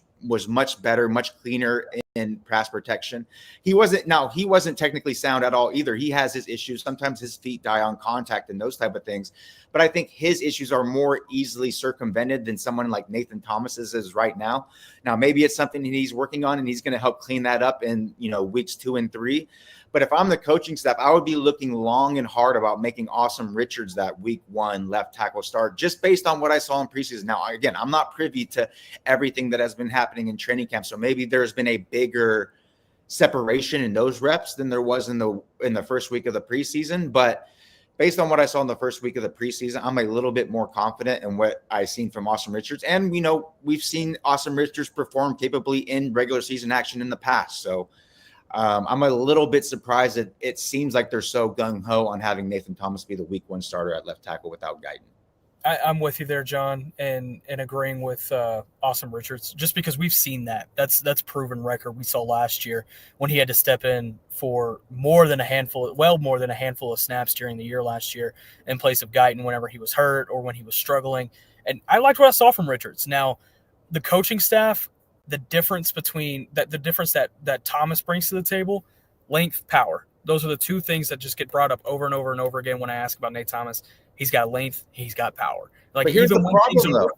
better, much cleaner in pass protection. He wasn't technically sound at all either. He has his issues. Sometimes his feet die on contact and those type of things. But I think his issues are more easily circumvented than someone like Nathan Thomas's is right now. Now, maybe it's something he's working on and he's going to help clean that up in, weeks 2 and 3. But if I'm the coaching staff, I would be looking long and hard about making Awesome Richards that week 1 left tackle start, just based on what I saw in preseason. Now, again, I'm not privy to everything that has been happening in training camp. So maybe there's been a bigger separation in those reps than there was in the first week of the preseason. But based on what I saw in the first week of the preseason, I'm a little bit more confident in what I've seen from Awesome Richards. And we've seen Awesome Richards perform capably in regular season action in the past. So I'm a little bit surprised that it seems like they're so gung-ho on having Nathan Thomas be the week 1 starter at left tackle without Guyton. I'm with you there, John, and agreeing with Awesome Richards, just because we've seen that. That's proven record we saw last year when he had to step in for more than a handful of snaps during the year last year in place of Guyton whenever he was hurt or when he was struggling. And I liked what I saw from Richards. Now, the coaching staff, the difference that Thomas brings to the table, length, power. Those are the two things that just get brought up over and over and over again when I ask about Nate Thomas. He's got length, he's got power. Like, but here's the problem, though.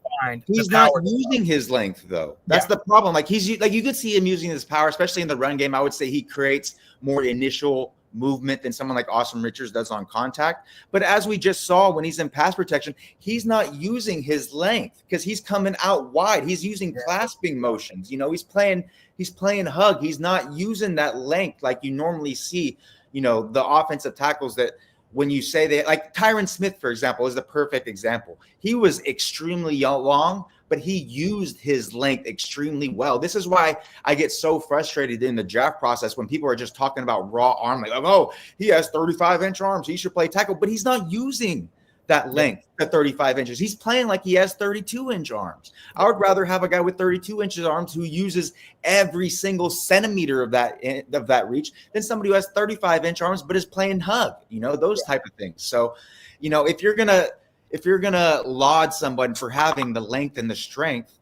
He's not using his length, though. That's the problem. Like, you could see him using his power, especially in the run game. I would say he creates more initial movement than someone like Awesome Richards does on contact. But as we just saw when he's in pass protection, he's not using his length because he's coming out wide. He's using clasping motions. He's playing hug. He's not using that length like you normally see, the offensive tackles that when you say that, like Tyron Smith, for example, is the perfect example. He was extremely long, but he used his length extremely well. This is why I get so frustrated in the draft process when people are just talking about raw arm, like, oh, he has 35-inch arms, he should play tackle, but he's not using that length at 35 inches. He's playing like he has 32-inch arms. I would rather have a guy with 32 inches arms who uses every single centimeter of that reach than somebody who has 35-inch arms but is playing hug, those type of things. So, if you're gonna laud someone for having the length and the strength,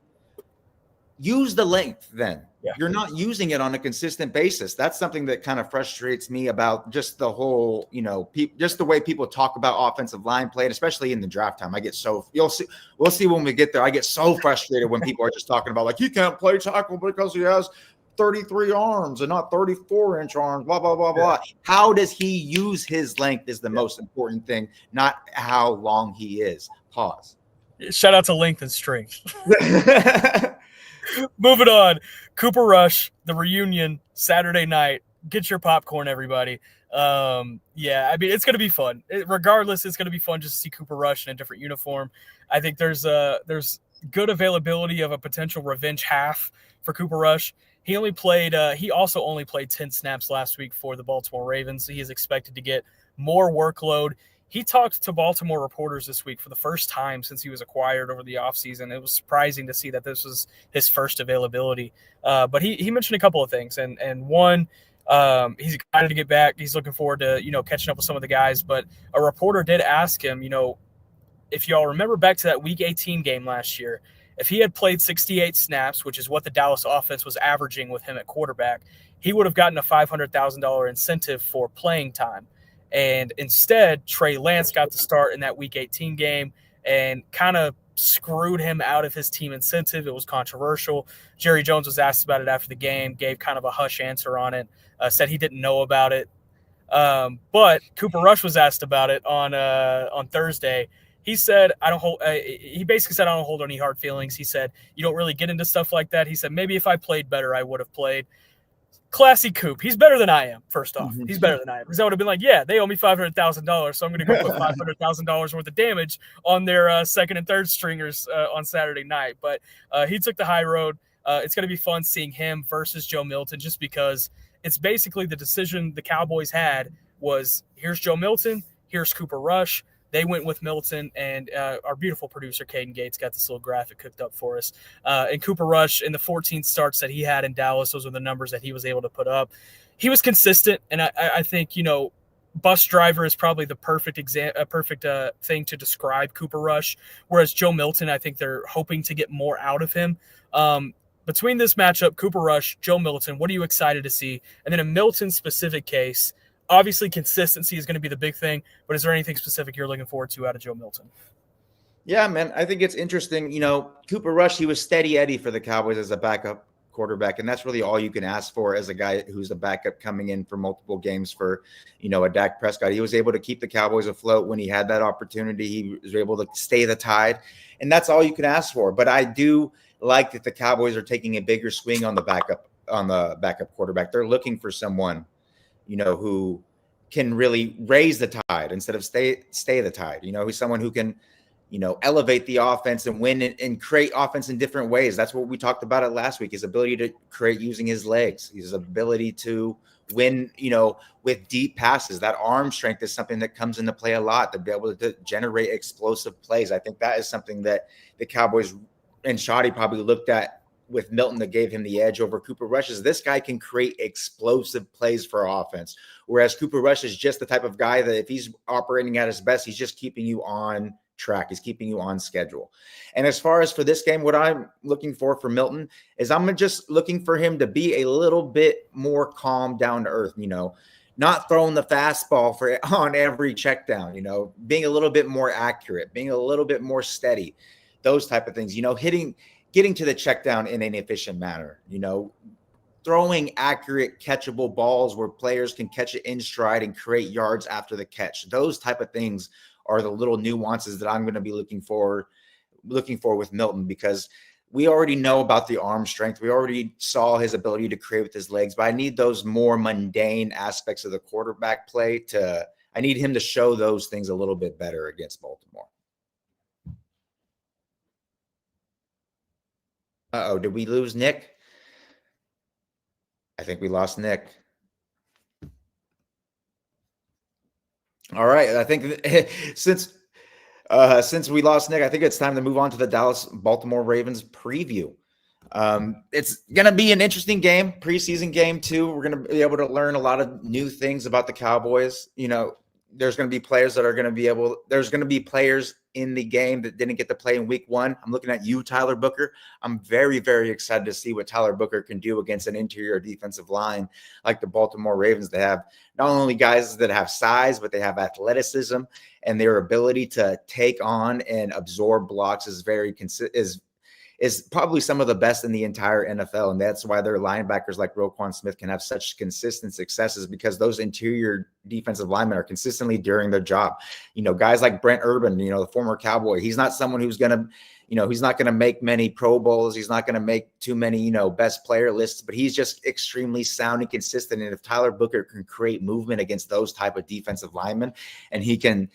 use the length then. Yeah. You're not using it on a consistent basis. That's something that kind of frustrates me about just the whole, just the way people talk about offensive line play, and especially in the draft time. We'll see when we get there. I get so frustrated when people are just talking about like, he can't play tackle because he has 33 arms and not 34-inch arms, blah, blah, blah, blah. How does he use his length is the most important thing, not how long he is. Pause. Shout out to length and strength. Moving on. Cooper Rush, the reunion, Saturday night. Get your popcorn, everybody. It's going to be fun. Regardless, it's going to be fun just to see Cooper Rush in a different uniform. I think there's good availability of a potential revenge half for Cooper Rush. He also only played 10 snaps last week for the Baltimore Ravens. So he is expected to get more workload. He talked to Baltimore reporters this week for the first time since he was acquired over the offseason. It was surprising to see that this was his first availability. But he mentioned a couple of things. And one, he's excited to get back. He's looking forward to, catching up with some of the guys. But a reporter did ask him, if y'all remember back to that Week 18 game last year, if he had played 68 snaps, which is what the Dallas offense was averaging with him at quarterback, he would have gotten a $500,000 incentive for playing time. And instead, Trey Lance got to start in that Week 18 game and kind of screwed him out of his team incentive. It was controversial. Jerry Jones was asked about it after the game, gave kind of a hush answer on it, said he didn't know about it. But Cooper Rush was asked about it on Thursday. He said, he basically said, I don't hold any hard feelings. He said, you don't really get into stuff like that. He said, maybe if I played better, I would have played. Classy Coop. He's better than I am, first off. He's better than I am. Because I would have been like, yeah, they owe me $500,000, so I'm going to go put $500,000 worth of damage on their second and third stringers on Saturday night. But he took the high road. It's going to be fun seeing him versus Joe Milton, just because it's basically the decision the Cowboys had was, here's Joe Milton, here's Cooper Rush. They went with Milton, and our beautiful producer, Caden Gates, got this little graphic cooked up for us. And Cooper Rush, in the 14 starts that he had in Dallas, those are the numbers that he was able to put up. He was consistent, and I think, bus driver is probably the perfect thing to describe Cooper Rush, whereas Joe Milton, I think they're hoping to get more out of him. Between this matchup, Cooper Rush, Joe Milton, what are you excited to see? And then a Milton-specific case, obviously consistency is going to be the big thing, but is there anything specific you're looking forward to out of Joe Milton? Yeah, man, I think it's interesting. Cooper Rush, he was steady Eddie for the Cowboys as a backup quarterback, and that's really all you can ask for as a guy who's the backup coming in for multiple games for, a Dak Prescott. He was able to keep the Cowboys afloat when he had that opportunity. He was able to stay the tide, and that's all you can ask for. But I do like that the Cowboys are taking a bigger swing on the backup quarterback. They're looking for someone, who can really raise the tide instead of stay the tide. He's someone who can, elevate the offense and win and create offense in different ways. That's what we talked about it last week, his ability to create using his legs, his ability to win, with deep passes. That arm strength is something that comes into play a lot, to be able to generate explosive plays. I think that is something that the Cowboys and Shoddy probably looked at with Milton that gave him the edge over Cooper Rush. Is this guy can create explosive plays for offense, whereas Cooper Rush is just the type of guy that if he's operating at his best, he's just keeping you on track. He's keeping you on schedule. And as far as for this game, what I'm looking for Milton is I'm just looking for him to be a little bit more calm, down to earth, not throwing the fastball on every check down, being a little bit more accurate, being a little bit more steady, those type of things, getting to the check down in an efficient manner, throwing accurate catchable balls where players can catch it in stride and create yards after the catch. Those type of things are the little nuances that I'm going to be looking for with Milton, because we already know about the arm strength. We already saw his ability to create with his legs, but I need those more mundane aspects of the quarterback play I need him to show those things a little bit better against Baltimore. Uh-oh, did we lose Nick? I think we lost Nick. All right, I think since we lost Nick, I think it's time to move on to the Baltimore Ravens preview. It's going to be an interesting game, preseason game too. We're going to be able to learn a lot of new things about the Cowboys. There's going to be players there's going to be players in the game that didn't get to play in week one. I'm looking at you, Tyler Booker. I'm very, very excited to see what Tyler Booker can do against an interior defensive line like the Baltimore Ravens. They have not only guys that have size, but they have athleticism, and their ability to take on and absorb blocks is probably some of the best in the entire NFL. And that's why their linebackers like Roquan Smith can have such consistent successes, because those interior defensive linemen are consistently doing their job. Guys like Brent Urban, the former Cowboy, he's not someone who's going to, he's not going to make many Pro Bowls. He's not going to make too many, best player lists, but he's just extremely sound and consistent. And if Tyler Booker can create movement against those type of defensive linemen, and he can,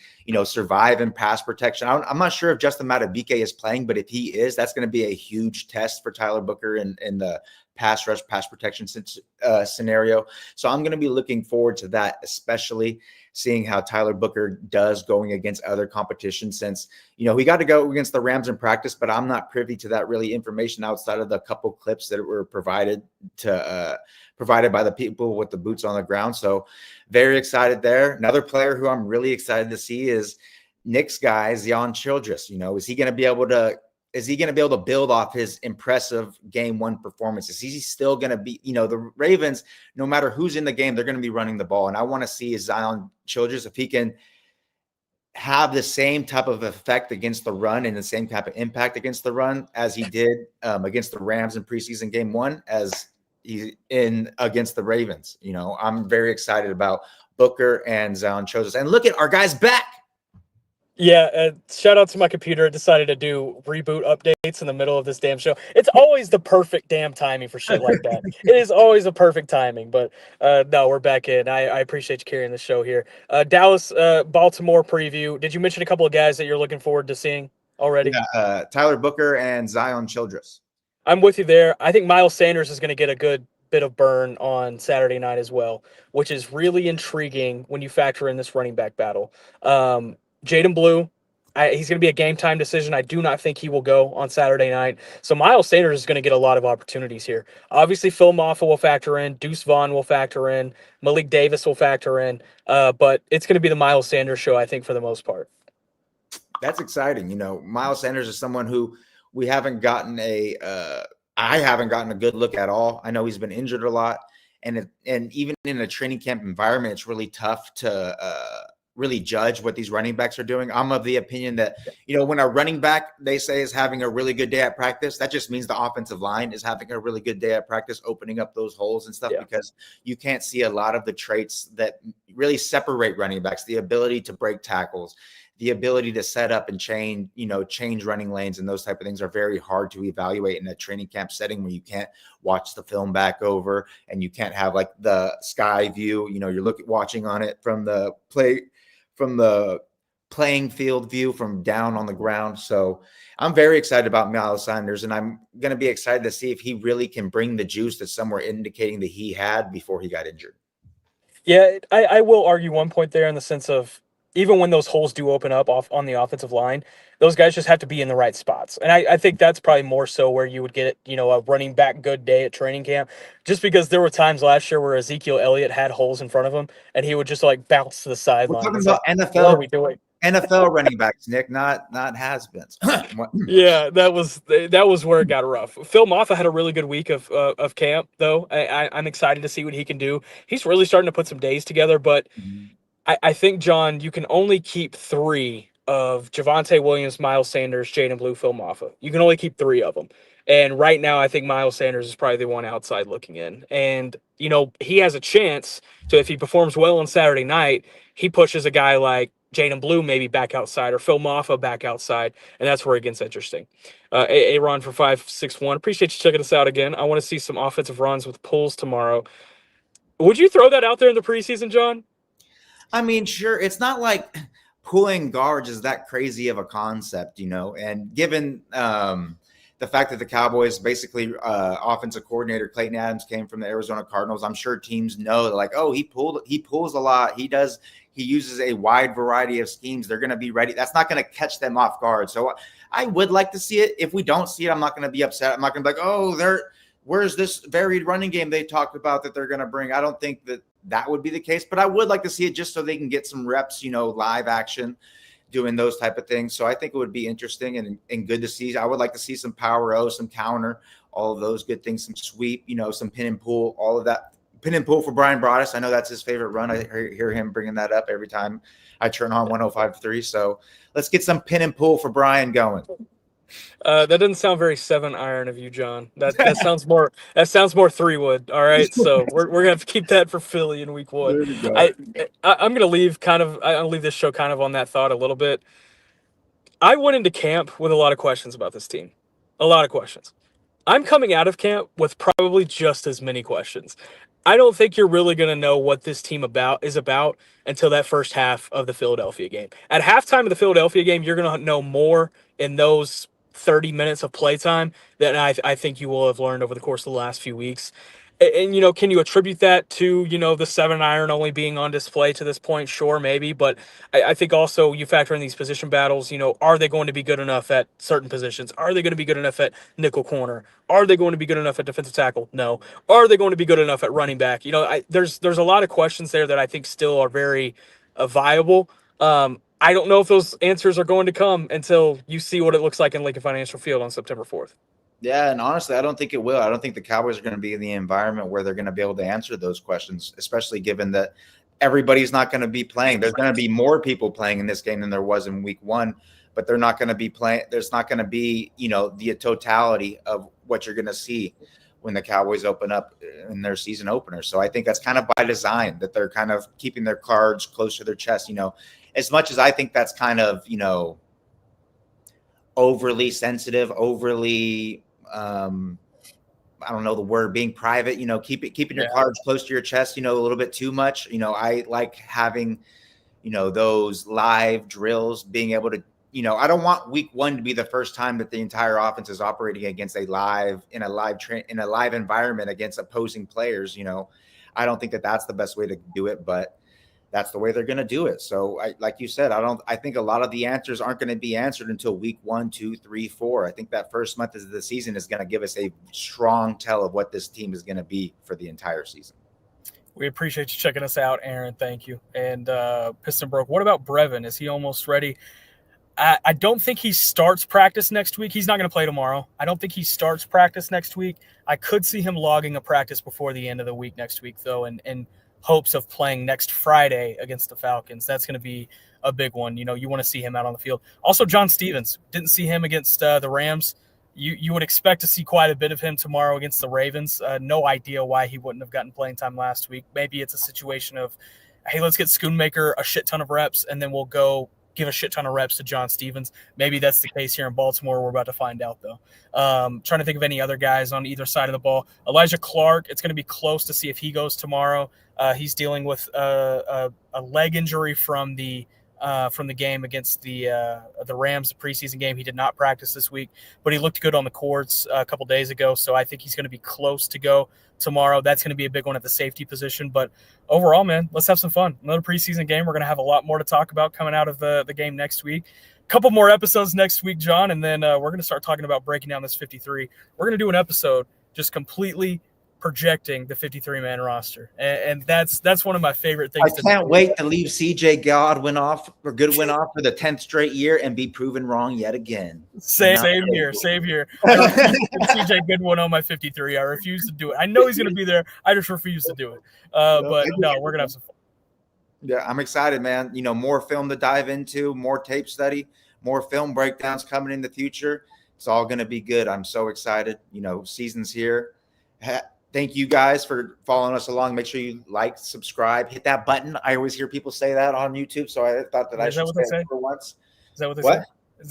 survive in pass protection. I'm not sure if Justin Madubuike is playing, but if he is, that's going to be a huge test for Tyler Booker in the pass rush, pass protection scenario. So I'm going to be looking forward to that, especially seeing how Tyler Booker does going against other competition, since, he got to go against the Rams in practice, but I'm not privy to that really information outside of the couple clips that were provided by the people with the boots on the ground. So very excited there. Another player who I'm really excited to see is Nick's guy, Zion Childress. Is he going to be able to build off his impressive game one performance? Is he still going to be, the Ravens, no matter who's in the game, they're going to be running the ball. And I want to see Zion Childress, if he can have the same type of effect against the run and the same type of impact against the run as he did against the Rams in preseason game one, as he's in against the Ravens. I'm very excited about Booker and Zion Childress. And look at our guys back. Yeah, shout out to my computer. It decided to do reboot updates in the middle of this damn show. It's always the perfect damn timing for shit like that. It is always a perfect timing, but no, we're back in. I appreciate you carrying the show here. Dallas, Baltimore preview. Did you mention a couple of guys that you're looking forward to seeing already? Yeah, Tyler Booker and Zion Childress. I'm with you there. I think Miles Sanders is going to get a good bit of burn on Saturday night as well, which is really intriguing when you factor in this running back battle. Jaden Blue, he's going to be a game time decision. I do not think he will go on Saturday night. So Miles Sanders is going to get a lot of opportunities here. Obviously, Phil Maffa will factor in. Deuce Vaughn will factor in. Malik Davis will factor in. But it's going to be the Miles Sanders show, I think, for the most part. That's exciting. Miles Sanders is someone who we haven't gotten I haven't gotten a good look at all. I know he's been injured a lot, and even in a training camp environment, it's really tough to really judge what these running backs are doing. I'm of the opinion that, when a running back, they say, is having a really good day at practice, that just means the offensive line is having a really good day at practice, opening up those holes and stuff, because you can't see a lot of the traits that really separate running backs, the ability to break tackles, the ability to set up and change running lanes, and those type of things are very hard to evaluate in a training camp setting where you can't watch the film back over and you can't have like the sky view. You're watching on it from the playing field view from down on the ground. So I'm very excited about Miles Sanders, and I'm going to be excited to see if he really can bring the juice that some were indicating that he had before he got injured. Yeah, I will argue one point there in the sense of, even when those holes do open up off on the offensive line, those guys just have to be in the right spots. And I think that's probably more so where you would get, a running back good day at training camp, just because there were times last year where Ezekiel Elliott had holes in front of him and he would just like bounce to the sideline. We're talking about NFL. What are we doing? NFL running backs, Nick, not has-beens. Yeah, that was where it got rough. Phil Maffa had a really good week of camp, though. I'm excited to see what he can do. He's really starting to put some days together, but I think, John, you can only keep 3 of Javonte Williams, Miles Sanders, Jaden Blue, Phil Maffa. You can only keep 3 of them. And right now, I think Miles Sanders is probably the one outside looking in. And, he has a chance to, if he performs well on Saturday night, he pushes a guy like Jaden Blue maybe back outside, or Phil Maffa back outside, and that's where it gets interesting. Aaron for 561. Appreciate you checking us out again. I want to see some offensive runs with pulls tomorrow. Would you throw that out there in the preseason, John? I mean, sure. It's not like pulling guards is that crazy of a concept, and given the fact that the Cowboys basically offensive coordinator Clayton Adams came from the Arizona Cardinals, I'm sure teams know that, like, oh, he pulls a lot. He uses a wide variety of schemes. They're going to be ready. That's not going to catch them off guard. So I would like to see it. If we don't see it, I'm not going to be upset. I'm not going to be like, oh, where's this varied running game they talked about that they're going to bring? I don't think that would be the case, but I would like to see it just so they can get some reps, live action, doing those type of things. So I think it would be interesting and good to see. I would like to see some power O, some counter, all of those good things, some sweep, some pin and pull, all of that. Pin and pull for Brian Broaddus. I know that's his favorite run. I hear him bringing that up every time I turn on 105.3. So let's get some pin and pull for Brian going. That doesn't sound very 7-iron of you, John. That sounds more 3-wood. All right, so we're gonna have to keep that for Philly in week 1. I'm gonna leave this show kind of on that thought a little bit. I went into camp with a lot of questions about this team, a lot of questions. I'm coming out of camp with probably just as many questions. I don't think you're really going to know what this team is about until that first half of the Philadelphia game. At halftime of the Philadelphia game, you're going to know more in those 30 minutes of playtime than I think you will have learned over the course of the last few weeks. And, can you attribute that to, the 7-iron only being on display to this point? Sure, maybe. But I think also you factor in these position battles, are they going to be good enough at certain positions? Are they going to be good enough at nickel corner? Are they going to be good enough at defensive tackle? No. Are they going to be good enough at running back? There's a lot of questions there that I think still are very viable. I don't know if those answers are going to come until you see what it looks like in Lincoln Financial Field on September 4th. Yeah, and honestly, I don't think it will. I don't think the Cowboys are going to be in the environment where they're going to be able to answer those questions, especially given that everybody's not going to be playing. There's going to be more people playing in this game than there was in week 1, but they're not going to be playing. There's not going to be, the totality of what you're going to see when the Cowboys open up in their season opener. So I think that's kind of by design, that they're kind of keeping their cards close to their chest, as much as I think that's kind of, overly sensitive, overly, I don't know the word, being private, keeping your cards close to your chest, a little bit too much. I like having, those live drills, being able to, I don't want week 1 to be the first time that the entire offense is operating against in a live environment against opposing players. I don't think that that's the best way to do it, but that's the way they're going to do it. So like you said, I think a lot of the answers aren't going to be answered until week 1, 2, 3, 4. I think that first month of the season is going to give us a strong tell of what this team is going to be for the entire season. We appreciate you checking us out, Aaron. Thank you. And Piston Broke, what about Brevin? Is he almost ready? I don't think he starts practice next week. He's not going to play tomorrow. I don't think he starts practice next week. I could see him logging a practice before the end of the week next week, though, in hopes of playing next Friday against the Falcons. That's going to be a big one. You want to see him out on the field. Also, John Stevens. Didn't see him against the Rams. You would expect to see quite a bit of him tomorrow against the Ravens. No idea why he wouldn't have gotten playing time last week. Maybe it's a situation of, hey, let's get Schoonmaker a shit ton of reps, and then we'll go give a shit ton of reps to John Stevens. Maybe that's the case here in Baltimore. We're about to find out, though. Trying to think of any other guys on either side of the ball. Elijah Clark, it's going to be close to see if he goes tomorrow. He's dealing with a leg injury from the game against the Rams, the preseason game. He did not practice this week, but he looked good on the courts a couple days ago, so I think he's going to be close to go tomorrow. That's going to be a big one at the safety position. But overall, man, let's have some fun. Another preseason game. We're going to have a lot more to talk about coming out of the game next week. A couple more episodes next week, John, and then we're going to start talking about breaking down this 53. We're going to do an episode just completely projecting the 53-man roster, and that's one of my favorite things. I can't wait to leave CJ Goodwin off for the 10th straight year and be proven wrong yet again. Same here. CJ Goodwin on my 53. I refuse to do it. I know he's going to be there. I just refuse to do it. But no, we're going to have some fun. Yeah, I'm excited, man. More film to dive into, more tape study, more film breakdowns coming in the future. It's all going to be good. I'm so excited. Season's here. Thank you guys for following us along. Make sure you like, subscribe, hit that button. I always hear people say that on YouTube, so I thought that I should say it for once. Is that what they say?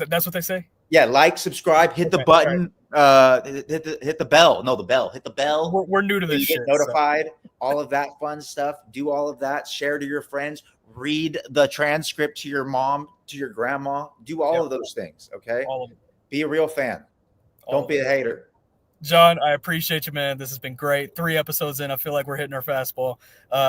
That's what they say? Yeah, like, subscribe, hit the button, hit the bell. No, the bell. Hit the bell. We're new to this shit. Get notified. So. All of that fun stuff. Do all of that. Share to your friends. Read the transcript to your mom, to your grandma. Do all of those things, okay? All of them. Be a real fan. Don't be a hater. John, I appreciate you, man. This has been great. 3 episodes in, I feel like we're hitting our fastball.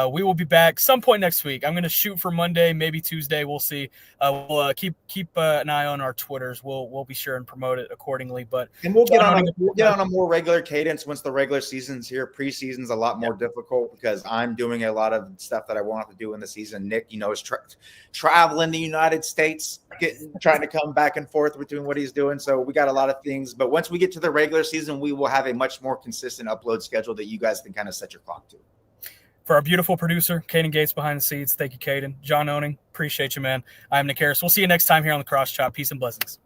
We will be back some point next week. I'm going to shoot for Monday, maybe Tuesday. We'll see. We'll keep an eye on our Twitters. We'll be sure and promote it accordingly. And we'll get on a more regular cadence once the regular season's here. Preseason's a lot more difficult because I'm doing a lot of stuff that I won't have to do in the season. Nick, is traveling the United States, trying to come back and forth between what he's doing. So we got a lot of things. But once we get to the regular season, we will have a much more consistent upload schedule that you guys can kind of set your clock to. For our beautiful producer, Caden Gates behind the scenes, thank you, Caden. John Owning, appreciate you, man. I'm Nick Harris. We'll see you next time here on the Cross Chop. Peace and blessings.